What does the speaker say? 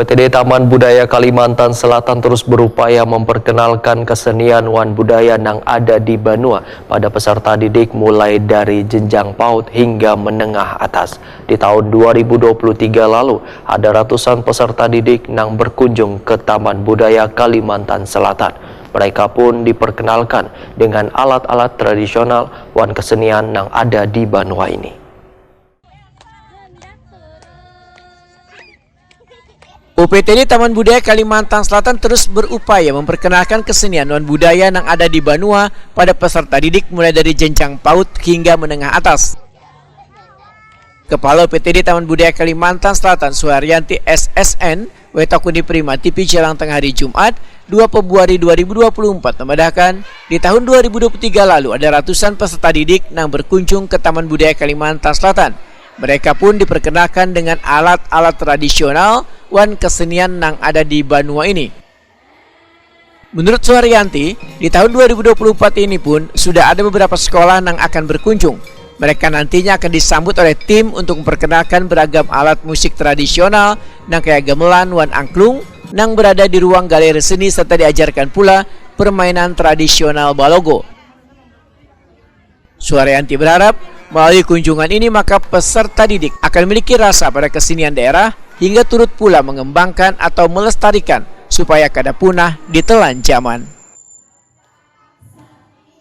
PTD Taman Budaya Kalimantan Selatan terus berupaya memperkenalkan kesenian wan budaya yang ada di Banua pada peserta didik mulai dari jenjang PAUD hingga menengah atas. Di tahun 2023 lalu, ada ratusan peserta didik yang berkunjung ke Taman Budaya Kalimantan Selatan. Mereka pun diperkenalkan dengan alat-alat tradisional wan kesenian yang ada di Banua ini. UPTD Taman Budaya Kalimantan Selatan terus berupaya memperkenalkan kesenian wan budaya yang ada di Banua pada peserta didik mulai dari jenjang PAUD hingga menengah atas. Kepala UPTD Taman Budaya Kalimantan Selatan Suharyanti SSN Wetakuni Prima TV Jelang Tengah hari Jumat 2 Februari 2024 membedakan di tahun 2023 lalu ada ratusan peserta didik yang berkunjung ke Taman Budaya Kalimantan Selatan. Mereka pun diperkenalkan dengan alat-alat tradisional wan kesenian yang ada di Banua ini. Menurut Suharyanti, di tahun 2024 ini pun sudah ada beberapa sekolah yang akan berkunjung. Mereka nantinya akan disambut oleh tim untuk memperkenalkan beragam alat musik tradisional yang kayak gamelan wan angklung yang berada di ruang galeri seni serta diajarkan pula permainan tradisional balogo. Suharyanti berharap melalui kunjungan ini maka peserta didik akan memiliki rasa pada kesenian daerah hingga turut pula mengembangkan atau melestarikan supaya kada punah ditelan zaman.